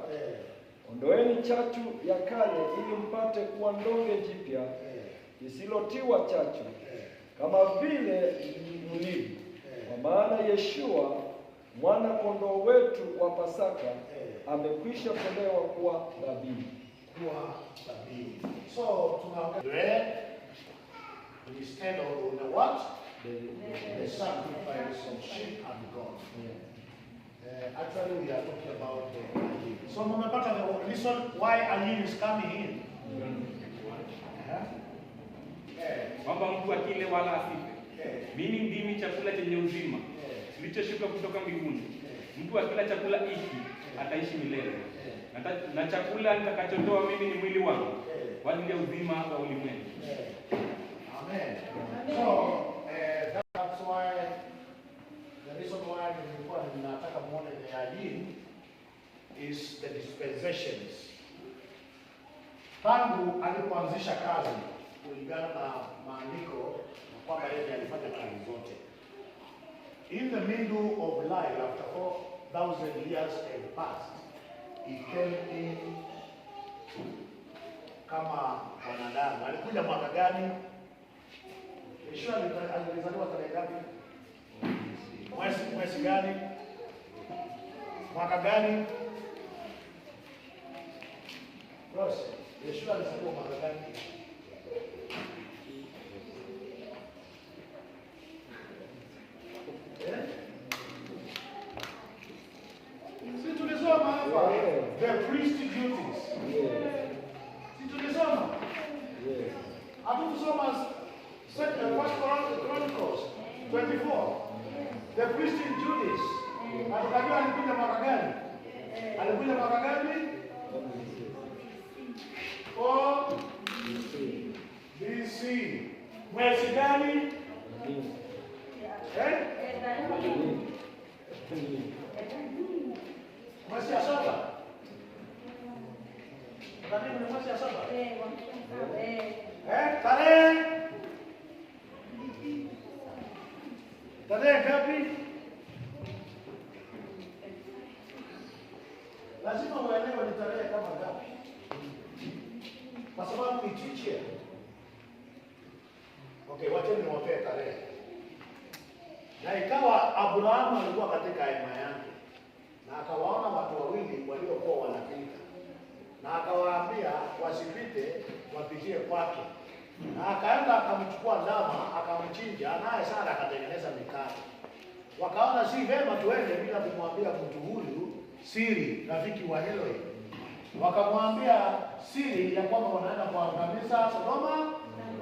Ondoeni chachu ya kale ili mpate kuwa ndonge jipya lisilotiwa chachu, kama vile mlivyo. Kwa maana Yeshua mwana kondoo wetu wa Pasaka amekwisha tolewa kuwa dhabihu. So tunaongea bread instead of the what? The sacrifice of sheep and goat. Actually, we are talking about the Ayin. So, mmepata the reason why Ayin is coming in. Kwamba mtu akile wala asife. Mimi ndimi chakula chenye uzima kilichoshuka kutoka mbinguni. Mtu akila chakula hiki ataishi milele. Na chakula nitakachotoa mimi ni mwili wangu kwa ajili ya uzima wa ulimwengu. Amen. So, that's why the reason why nilikuwa ninataka muone the Ayin is the dispensations. Tangu alipoanzisha kazi kulingana na maandiko kwamba yeye alifanya kazi zote. In the middle of life, after 4,000 years had passed, he came in kama mwanadamu. Alikuja mwaka gani? Yeshua alizaliwa tarehe ngapi? Mwezi gani? Mwaka gani? Rose, Yeshua alizaliwa mwaka gani? Si tulisoma hapa the priestly duties. Si tulisoma? Hatukusoma First Chronicles 24. The priestly duties. Atukajua alikuja mwaka gani? Alikuja mwaka gani? Oh, BC. Mwezi gani? Mwezi ya saba. Karibu ni mwezi ya saba. Tarehe ngapi? Lazima uelewe ni tarehe kama ngapi, kwa sababu ni teacher. Okay, wacha niwapee tarehe. Na ikawa Abrahamu alikuwa katika hema yake na akawaona watu wawili waliokuwa wanapita, na akawaambia wasipite, wapitie kwake. Na akaenda akamchukua ndama akamchinja, naye Sara akatengeneza mikate. Wakaona si vema tuende bila kumwambia mtu huyu siri, rafiki wa Eloi. Wakamwambia siri ya kwamba wanaenda kuangamiza Sodoma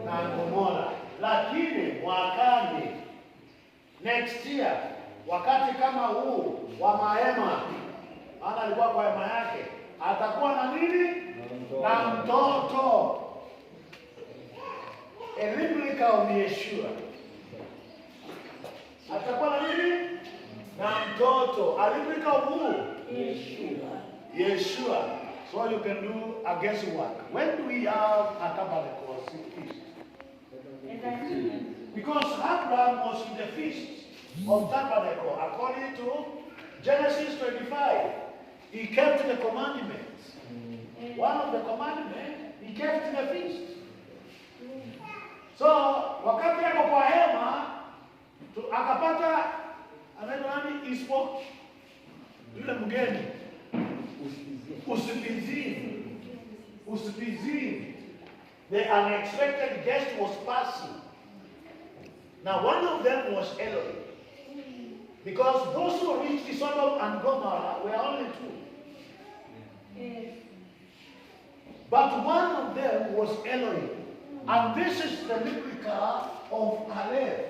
na Gomora, lakini mwakani, next year, wakati kama huu wa mahema, maana alikuwa kwa hema yake, atakuwa na nini? Na mtoto. a replica of Yeshua. Atakuwa na nini? Na mtoto. A replica of who? Yeshua. So you can do a guesswork. When do we have a tabernacle feast? Because Abraham was in the feast of tabernacle according to Genesis 25. He kept the commandments. One of the commandments, he kept in the feast. So, wakati yako kwa hema, akapata, anaitwa nani? Ispo, yule mgeni. Usipizini. The unexpected guest was passing. Now, one of them was Elohim. Because those who reached Sodom and Gomorrah were only two. But one of them was Elohim. And this is the replica of Aleph.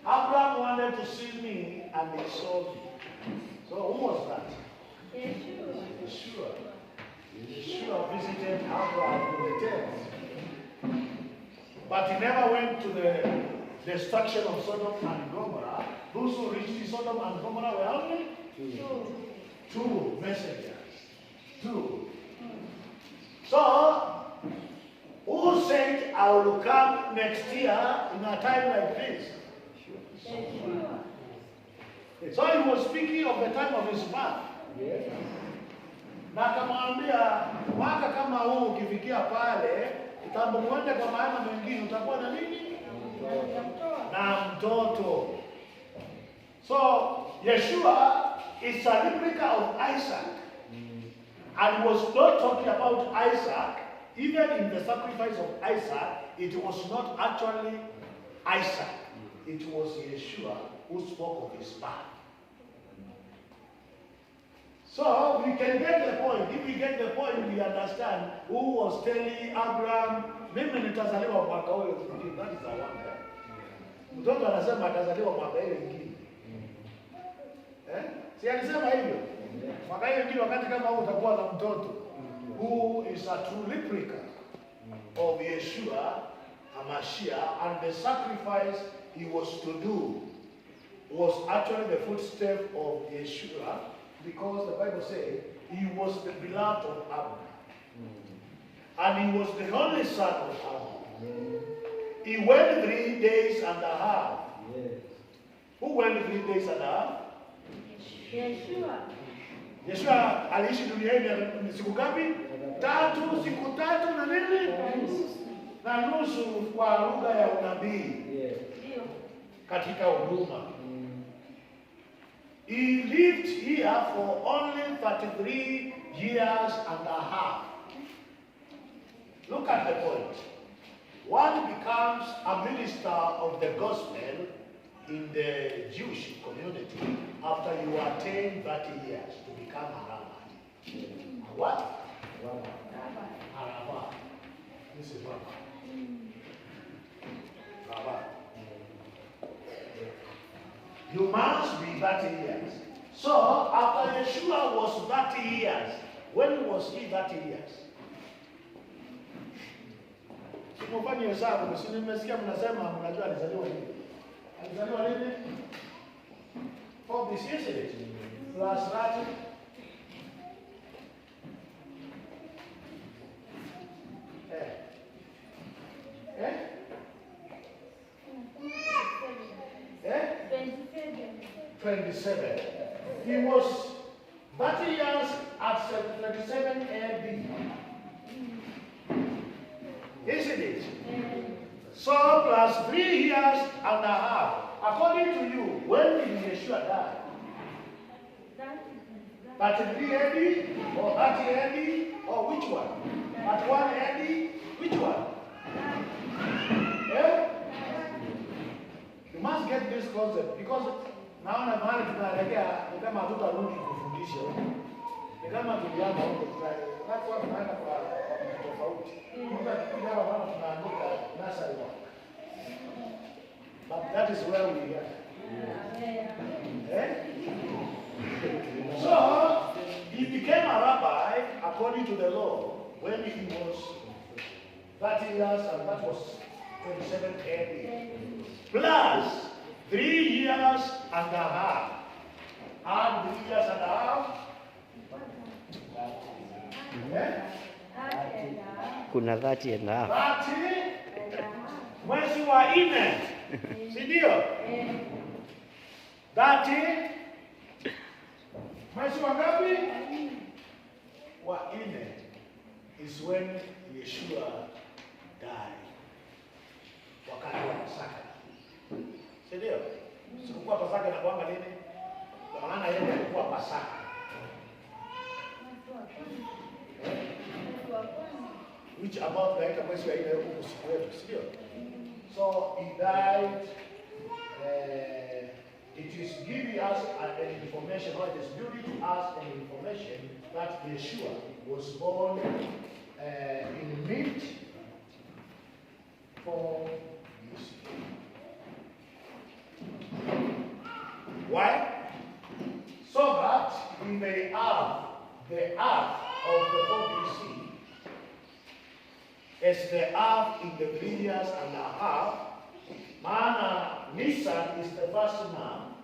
Abraham wanted to see me, and he saw me. So who was that? Yeshua. Yeshua visited Abraham in the tent. But he never went to the destruction of Sodom and Gomorrah. Those who reached Sodom and Gomorrah were only two messengers. Two. So, who said I will come next year in a time like this? So he was speaking of the time of his birth. Na akamwambia mwaka kama huu ukifikia pale utamwenda kwa maana mengine utakuwa na nini? Na mtoto. So Yeshua is a replica of Isaac. And was not talking about Isaac. Even in the sacrifice of Isaac, it was not actually Isaac. It was Yeshua who spoke of his birth. So we can get the point. If we get the point, we understand who was telling Abraham, mimi nitazaliwa mwaka ule mwingine. That is the one. Mtoto anasema atazaliwa mwaka ile mwingine. Si alisema hivyo? Mwaka ile mwingine wakati kama huu utakuwa na mtoto. Who is a true replica of Yeshua, Hamashiach, and the sacrifice he was to do was actually the footstep of Yeshua, because the Bible says he was the beloved of Abraham. And he was the only son of Abraham. He went 3 days and a half. Who went 3 days and a half? Yeshua aliishi duniani siku ngapi? 3, siku 3 na nini? Na nusu kwa lugha ya unabii. Katika huduma. He lived here for only 33 years and a half. Look at the point. One becomes a minister of the gospel in the Jewish community after you attain 30 years to become a rabbi. A what? A rabbi. This is rabbi. Rabbi. You must be 30 years. So, after Yeshua was 30 years, when was he 30 years? Sikufanya hesabu, si nimesikia mnasema mnajua alizaliwa lini. Alizaliwa lini? 4 this year, plus 30. Eh? 27. He was 30 years at 27 AD. Isn't it? So plus 3 years and a half. According to you, when did Yeshua die? 33 AD or 30 AD or which one? At 1 AD? Which one? Yeah? You must get this concept because naona mahali tunaelekea ni kama hatutarudi kufundisha. Ni kama tulianza huko tunaenda. That's what tunaenda kwa tofauti. Kuna kipindi hapa bado tunaandika nursery work. But that is where we are. So he became a rabbi according to the law when he was 30 years, and that was 27 AD. Plus 3 years and a half. Add 3 years and a half. Kuna 30 and a half. 30 mwezi wa 4, si ndio? 30 mwezi wa ngapi? Wa 4 is when Yeshua died. Wakati wa Pasaka. Si ndio? Sikukuu ya Pasaka inakuanga lini? Kwa maana yeye alikuwa Pasaka. Which about the mwezi wa 4 huko siku yetu, si ndio? So he died. It is giving us an information, or it is giving us an information that Yeshua was born in mid 4 BC. Why? So that we may have the earth of the 4 BC as the earth in the 3 years and a half. Maana Nisan is the first month,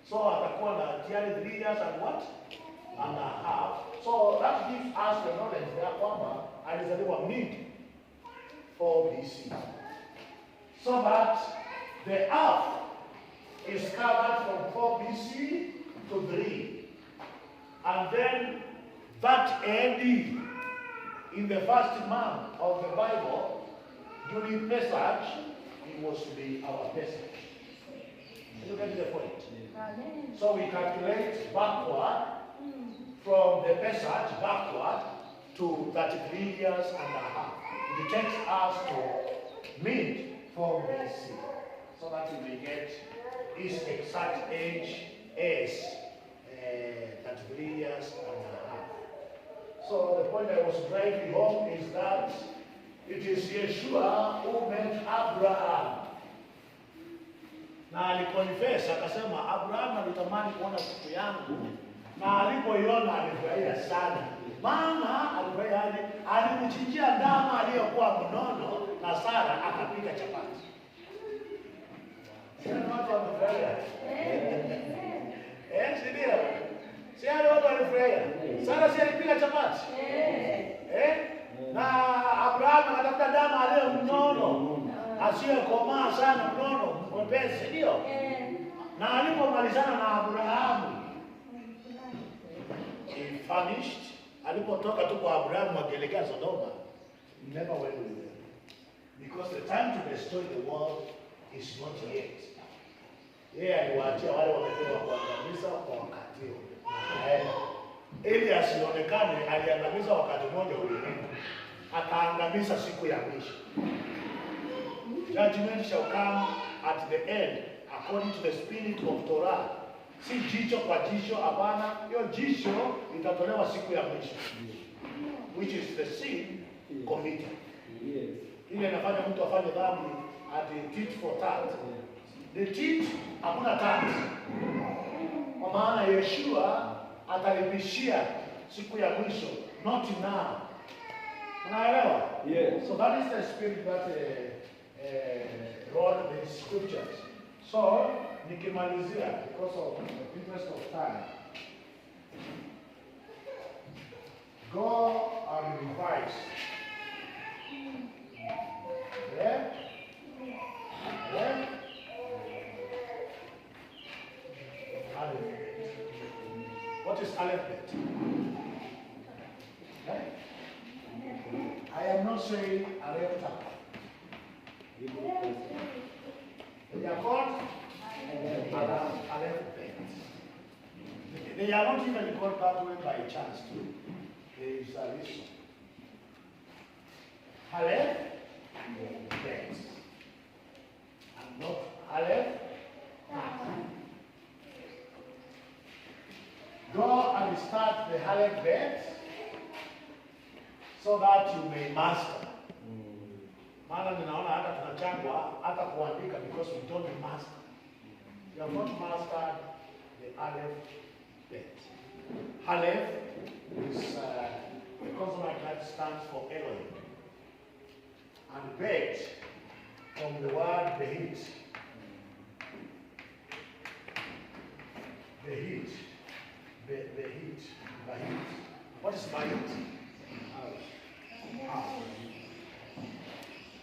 so atakuwa na tayari 3 years and what? And a half. So that gives us the knowledge that kwamba alizaliwa mid 4 BC. So that the earth is covered from 4 BC to 3. And then that AD in the first month of the Bible, during Pesach, it was to be our Pesach. You get the point? So we calculate backward from the Pesach backward to 33 years and a half. It takes us to mid 4 BC, so that we may get his exact age as 33 years and a half. So the point I was driving home is that it is Yeshua who met Abraham. Na alikonfess akasema, Abraham alitamani kuona siku yangu, na alipoiona alifurahia sana. Maana alifurahia, alimchinjia ndama aliyokuwa mnono, na Sara akapika chapati. Sasa watu wamefurahia. Si ndio? Si watu walifurahia. Sara si alipika chapati? Na Abraham akatafuta ndama aliyo mnono, asiyekomaa sana, mnono, mwepesi, ndio? Na alipomalizana na Abrahamu, he famished. Alipotoka tu kwa Abrahamu akielekea Sodoma, he never went with them. Because the time to destroy the world is not yet. Yeye aliwaachia wale wamepewa kuangamiza kwa wakati huo. Ili asionekane aliangamiza wakati mmoja ulimwengu, akaangamiza siku ya mwisho. Judgment shall come at the end according to the spirit of Torah. Si jicho kwa jicho, hapana. Hiyo jicho itatolewa siku ya mwisho, which is the sin committed. Ile inafanya mtu afanye dhambi at tit for tat. The tit hakuna tat, kwa maana Yeshua atalipishia siku ya mwisho, not now. Unaelewa? Yes. So that is the spirit that wrote the scriptures. So nikimalizia, because of the interest of time, go and revise. Yeah? Yeah? Alphabet. What is alphabet? Yeah? I am not saying alphabet. They are called alphabet. They are not even called that way by chance too. There is a reason. Aleph, bet. And not Aleph, go and start the Aleph bet so that you may master. Maana ninaona hata tunachangwa hata kuandika because we don't master. We have not mastered the Aleph bet. Aleph is a consonant that stands for Elohim. And bet from the word behit. Behit. Behit. Bahit. What is bahit? House.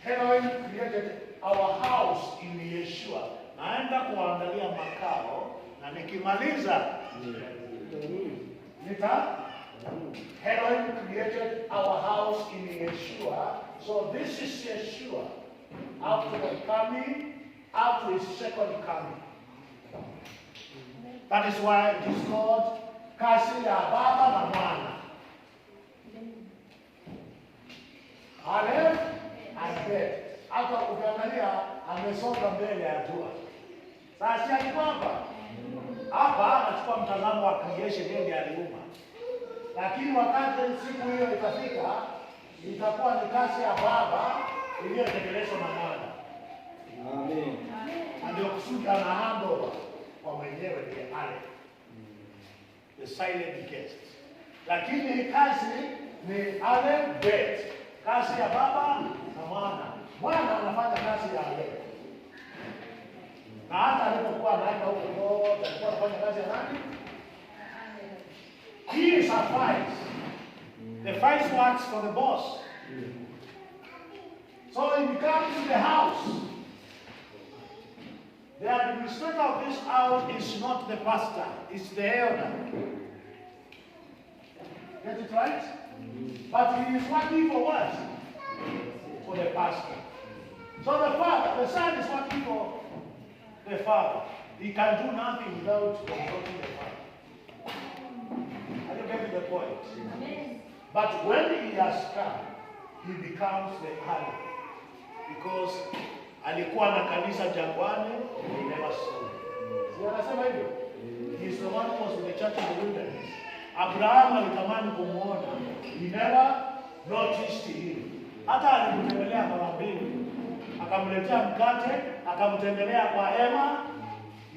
Elohim created our house in Yeshua. Naenda kuangalia makao na nikimaliza Elohim created our house in Yeshua. So this is Yeshua after the coming, after his second coming. That is why it is called kasi ya baba na mwana. Aleph and Bet. Hata ukiangalia amesonga mbele ya hatua. Sasa alikuwa hapa anachukua mtazamo wa creation yeye aliumba. Lakini wakati siku hiyo itafika, itakuwa ni kasi ya baba iliyotekelezwa na mwana. Amen. Ndio kusudi ana handover kwa mwenyewe ndiye ale. The silent guest. Lakini kasi ni ale bet. Kasi ya baba na mwana. Mwana anafanya kazi ya ale. Na hata alipokuwa anaenda huko, alikuwa anafanya kazi ya nani? He is a vice. The vice works for the boss. So he becomes the house. The administrator of this house is not the pastor, it's the elder. Get it right? But he is working for what? For the pastor. So the son is working for the father. He can do nothing without consulting the father. Are you getting the point? Amen. But when he has come, he becomes the father. Because alikuwa na kanisa jangwani, he never saw it. Si anasema hivyo? He is the one who was in the church in the wilderness. Abraham alitamani kumuona. He never noticed him. Hata alimtembelea mara mbili. Akamletea mkate, akamtembelea kwa hema.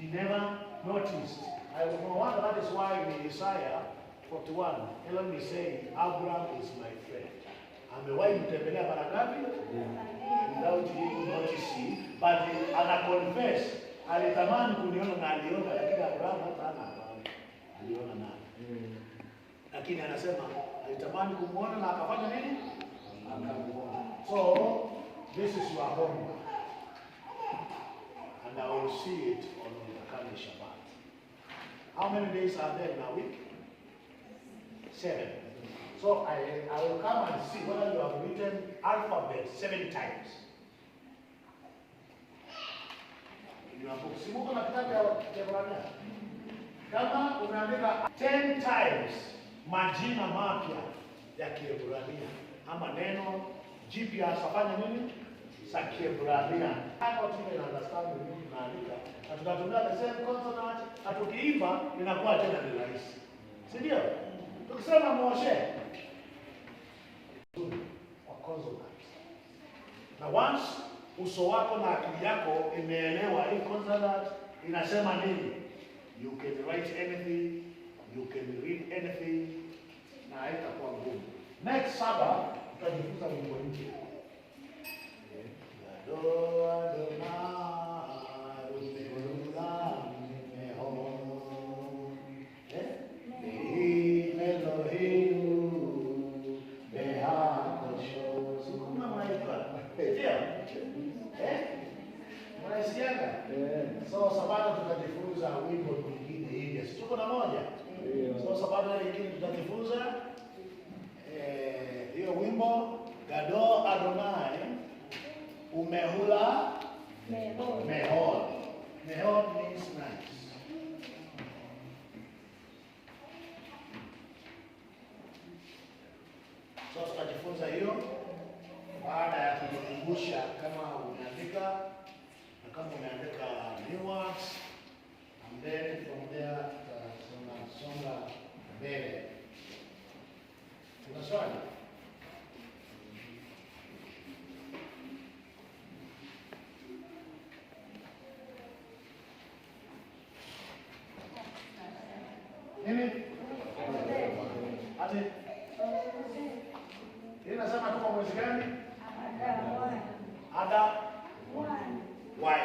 He never noticed. I wonder that is why in Isaiah 41, Elohim is saying, Abraham is my friend. Amewahi mtembelea mara ngapi? Without him noticing, but ana confess, alitamani kuniona na aliona, lakini Abraham hata aliona nani. Lakini anasema alitamani kumuona na akafanya nini? Akamuona. So this is your homework, and I will see it on the coming Shabbat. How many days are there in a week? 7. So I will come and see whether you have written alphabet 7 times. In your book. Simuko na kitabu ya Kiebrania. Kama umeandika 10 times majina mapya ya Kiebrania ama neno jipya safanya nini? Sa Kiebrania. Hapo tume understand nini tunaandika. Na tunatumia the same consonant, na tukiimba inakuwa tena ni rahisi. Si ndio? Tukisema Moshe kwa consonant. Na once uso wako na akili yako imeelewa hii consonant inasema nini, you can write anything, you can read anything, na haitakuwa ngumu. Next Sabbath tutajifunza wimbo mpya. So sabato tutajifunza wimbo mwingine hivi. Si tuko na moja? So sabato nyingine tutajifunza hiyo wimbo Gado Adonai Umehula Mehod. Mehod means nice. So tutajifunza hiyo baada ya kukumbusha kama umeandika na kama umeandika new words, and then from there tunasonga mbele. Kuna swali? Nini? Ati? Inasema tuko mwezi gani? Other One. why?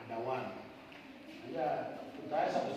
Other one. Yeah, tutaweza